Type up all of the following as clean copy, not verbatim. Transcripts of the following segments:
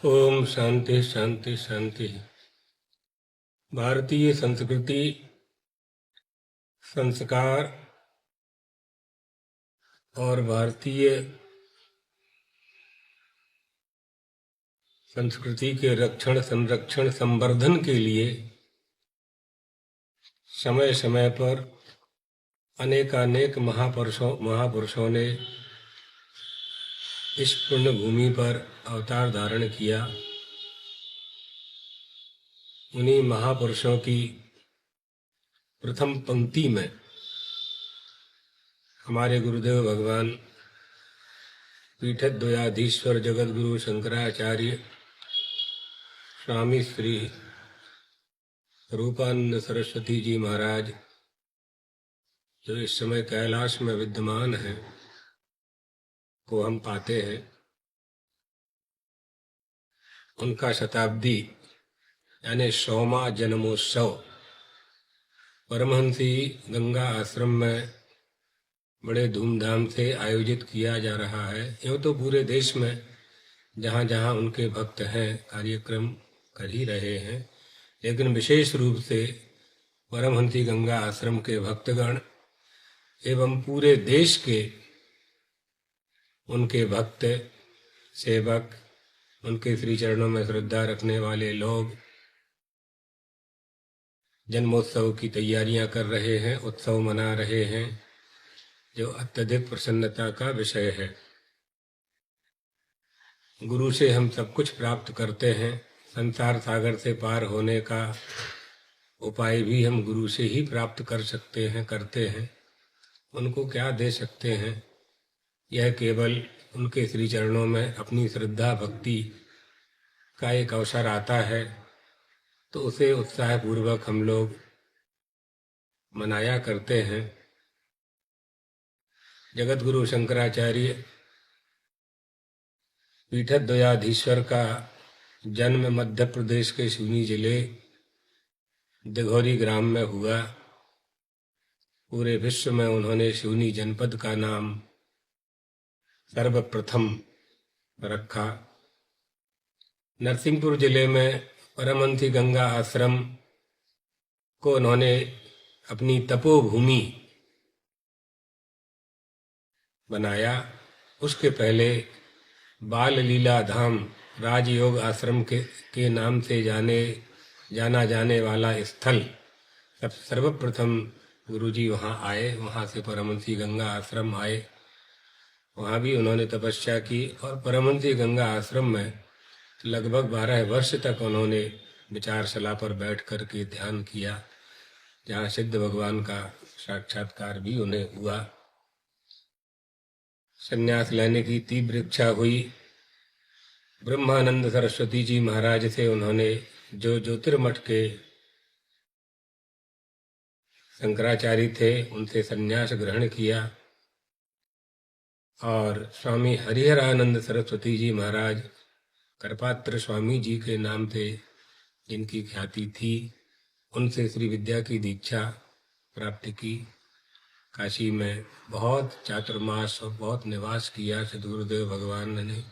ओम शांति शांति शांति। भारतीय संस्कृति, संस्कार और भारतीय संस्कृति के रक्षण, संरक्षण, संवर्धन के लिए समय समय पर अनेकानेक महापुरुषों ने इस पुण्य भूमि पर अवतार धारण किया। उन्हीं महापुरुषों की प्रथम पंक्ति में हमारे गुरुदेव भगवान पीठद्वयाधीश्वर जगतगुरु शंकराचार्य स्वामी श्री रूपानंद सरस्वती जी महाराज, जो इस समय कैलाश में विद्यमान है, को हम पाते हैं। उनका शताब्दी यानी 100वां जन्मोत्सव परमहंसी गंगा आश्रम में बड़े धूमधाम से आयोजित किया जा रहा है। यूँ तो पूरे देश में जहाँ जहाँ उनके भक्त हैं कार्यक्रम कर ही रहे हैं, लेकिन विशेष रूप से परमहंसी गंगा आश्रम के भक्तगण एवं पूरे देश के उनके भक्त सेवक, उनके श्री चरणों में श्रद्धा रखने वाले लोग जन्मोत्सव की तैयारियां कर रहे हैं, उत्सव मना रहे हैं, जो अत्यधिक प्रसन्नता का विषय है। गुरु से हम सब कुछ प्राप्त करते हैं। संसार सागर से पार होने का उपाय भी हम गुरु से ही प्राप्त कर सकते हैं, करते हैं। उनको क्या दे सकते हैं? यह केवल उनके श्री चरणों में अपनी श्रद्धा भक्ति का एक अवसर आता है तो उसे उत्साहपूर्वक हम लोग मनाया करते हैं। जगत गुरु शंकराचार्य पीठद्वयाधीश्वर का जन्म मध्य प्रदेश के सिवनी जिले दिघौरी ग्राम में हुआ। पूरे विश्व में उन्होंने सिवनी जनपद का नाम सर्वप्रथम रखा। नरसिंहपुर जिले में परमहंसी गंगा आश्रम को उन्होंने अपनी तपोभूमि बनाया। उसके पहले बाल लीला धाम राजयोग आश्रम के नाम से जाना जाने वाला स्थल सर्वप्रथम गुरुजी वहाँ आए। वहाँ से परमहंसी गंगा आश्रम आए, वहाँ भी उन्होंने तपस्या की और परमहंसी गंगा आश्रम में लगभग 12 वर्ष तक उन्होंने विचारशला पर बैठ कर के ध्यान किया, जहाँ सिद्ध भगवान का साक्षात्कार भी उन्हें हुआ। संन्यास लेने की तीव्र इच्छा हुई। ब्रह्मानंद सरस्वती जी महाराज से उन्होंने, जो ज्योतिर्मठ के शंकराचार्य थे, उनसे संन्यास ग्रहण किया और स्वामी हरिहरानंद सरस्वती जी महाराज, करपात्र स्वामी जी के नाम से जिनकी ख्याति थी, उनसे श्री विद्या की दीक्षा प्राप्त की। काशी में बहुत चातुर्मास और बहुत निवास किया सद्गुरुदेव भगवान ने।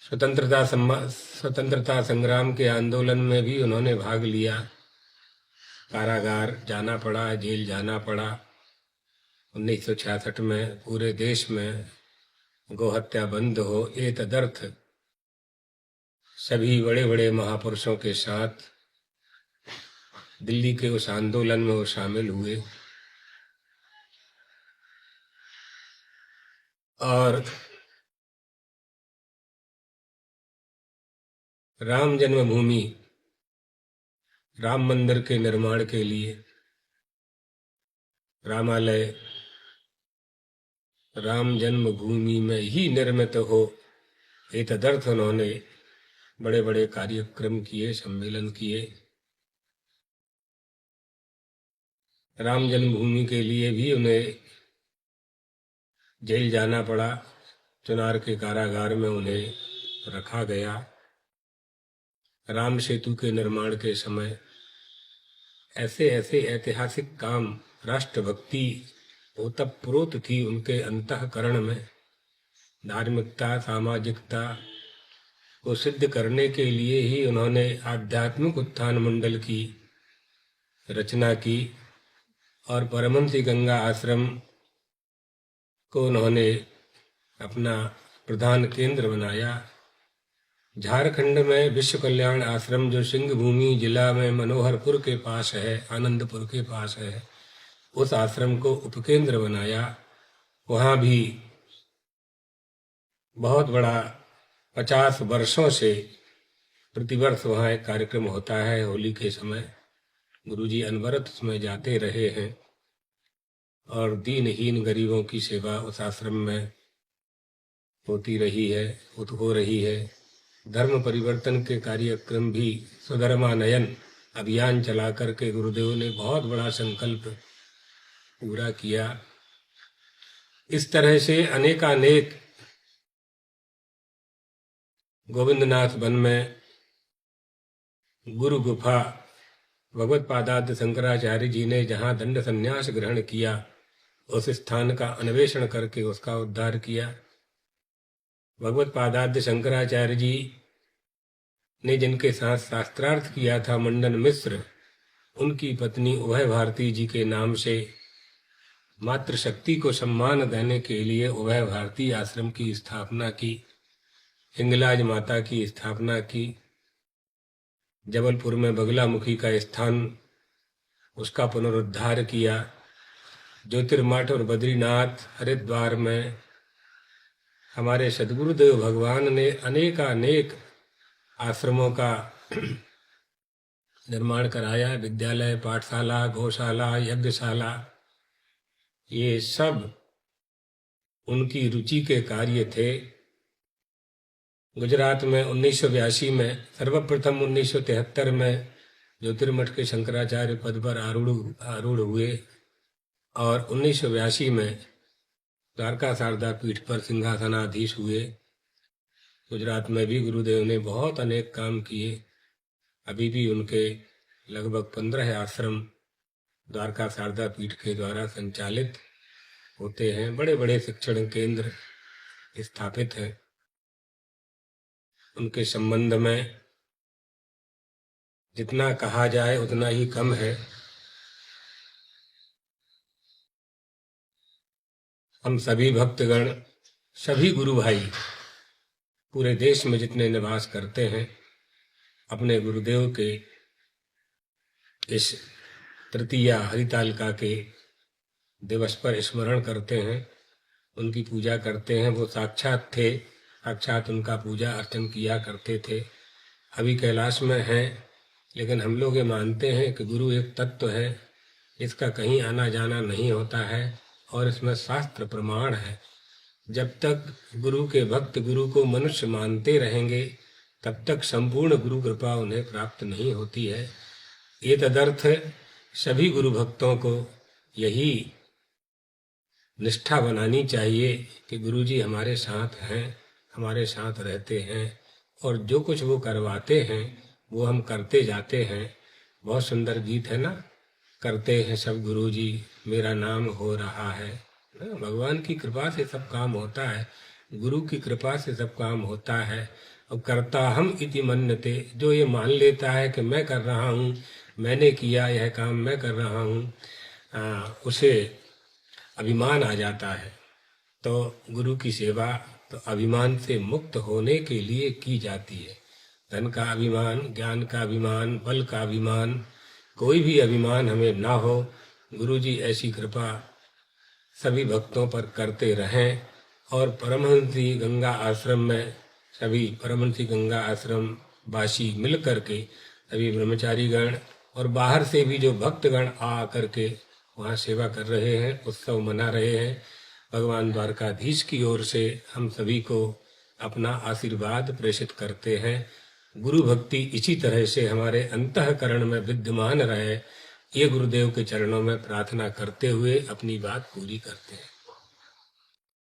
स्वतंत्रता संग्राम के आंदोलन में भी उन्होंने भाग लिया। कारागार जाना पड़ा, जेल जाना पड़ा। 1966 में पूरे देश में गोहत्या बंद हो, ये तदर्थ सभी बड़े बड़े महापुरुषों के साथ दिल्ली के उस आंदोलन में वो शामिल हुए और राम जन्मभूमि, राम मंदिर के निर्माण के लिए, रामालय राम जन्मभूमि में ही निर्मित हो, ये तदर्थ उन्होंने बड़े बड़े कार्यक्रम किए, सम्मेलन किए। राम जन्मभूमि के लिए भी उन्हें जेल जाना पड़ा। चुनार के कारागार में उन्हें रखा गया। राम सेतु के निर्माण के समय ऐसे ऐसे ऐतिहासिक काम, राष्ट्रभक्ति ओतप्रोत थी उनके अंतःकरण में, धार्मिकता, सामाजिकता को सिद्ध करने के लिए ही उन्होंने आध्यात्मिक उत्थान मंडल की रचना की और परमहंसी गंगा आश्रम को उन्होंने अपना प्रधान केंद्र बनाया। झारखंड में विश्व कल्याण आश्रम जो सिंहभूमि जिला में मनोहरपुर के पास है, आनंदपुर के पास है, उस आश्रम को उपकेंद्र बनाया। वहाँ भी बहुत बड़ा 50 वर्षों से प्रतिवर्ष वहाँ एक कार्यक्रम होता है। होली के समय गुरुजी अनवरत उसमें जाते रहे हैं और दीनहीन गरीबों की सेवा उस आश्रम में होती रही है, हो रही है। धर्म परिवर्तन के कार्यक्रम भी स्वधर्मानयन अभियान चला करके गुरुदेव ने बहुत बड़ा संकल्प पूरा किया। इस तरह से अनेकानेक गोविंदनाथ वन में गुरु गुफा भगवत पादाद्य शंकराचार्य जी ने जहाँ दंड संन्यास ग्रहण किया, उस स्थान का अन्वेषण करके उसका उद्धार किया। भगवत पादाद्य शंकराचार्य जी ने जिनके साथ शास्त्रार्थ किया था मंडन मिश्र, उनकी पत्नी उभय भारती जी के नाम से मातृशक्ति को सम्मान देने के लिए उभय भारती आश्रम की स्थापना की, हिंगलाज माता की स्थापना की। जबलपुर में बगलामुखी का स्थान, उसका पुनरुद्धार किया। ज्योतिर्मठ और बद्रीनाथ हरिद्वार में हमारे सद्गुरुदेव भगवान ने अनेकानेक आश्रमों का निर्माण कराया। विद्यालय, पाठशाला, गौशाला, यज्ञशाला, ये सब उनकी रुचि के कार्य थे। गुजरात में 1982 में, सर्वप्रथम 1973 में ज्योतिर्मठ के शंकराचार्य पद पर आरूढ़ हुए और 1982 में द्वारका शारदा पीठ पर सिंहासनाधीश हुए। गुजरात में भी गुरुदेव ने बहुत अनेक काम किए। अभी भी उनके लगभग 15 आश्रम द्वारका शारदा पीठ के द्वारा संचालित होते हैं। बड़े बड़े शिक्षण केंद्र स्थापित हैं। उनके संबंध में जितना कहा जाए उतना ही कम है। हम सभी भक्तगण, सभी गुरु भाई पूरे देश में जितने निवास करते हैं, अपने गुरुदेव के इस तृतीया हरितालिका के दिवस पर स्मरण करते हैं, उनकी पूजा करते हैं। वो साक्षात थे, साक्षात उनका पूजा अर्चन किया करते थे। अभी कैलाश में हैं, लेकिन हम लोग ये मानते हैं कि गुरु एक तत्व है, इसका कहीं आना जाना नहीं होता है और इसमें शास्त्र प्रमाण है। जब तक गुरु के भक्त गुरु को मनुष्य मानते रहेंगे, तब तक संपूर्ण गुरु कृपा उन्हें प्राप्त नहीं होती है। ये तदर्थ सभी गुरु भक्तों को यही निष्ठा बनानी चाहिए कि गुरुजी हमारे साथ हैं, हमारे साथ रहते हैं और जो कुछ वो करवाते हैं वो हम करते जाते हैं। बहुत सुंदर गीत है ना, करते हैं सब गुरुजी मेरा नाम हो रहा है। भगवान की कृपा से सब काम होता है, गुरु की कृपा से सब काम होता है। और करता हम इति मन्यते, जो ये मान लेता है कि मैं कर रहा हूँ, मैंने किया यह काम, मैं कर रहा हूँ, उसे अभिमान आ जाता है। तो गुरु की सेवा तो अभिमान से मुक्त होने के लिए की जाती है। धन का अभिमान, ज्ञान का अभिमान, बल का अभिमान, कोई भी अभिमान हमें ना हो। गुरुजी ऐसी कृपा सभी भक्तों पर करते रहें। और परमहंसी गंगा आश्रम में सभी परमहंसी गंगा आश्रम वासी मिल करके, सभी ब्रह्मचारी गण और बाहर से भी जो भक्तगण आ करके वहाँ सेवा कर रहे हैं, उत्सव मना रहे हैं। भगवान द्वारकाधीश की ओर से हम सभी को अपना आशीर्वाद प्रेषित करते हैं। गुरु भक्ति इसी तरह से हमारे अंतःकरण में विद्यमान रहे, ये गुरुदेव के चरणों में प्रार्थना करते हुए अपनी बात पूरी करते हैं।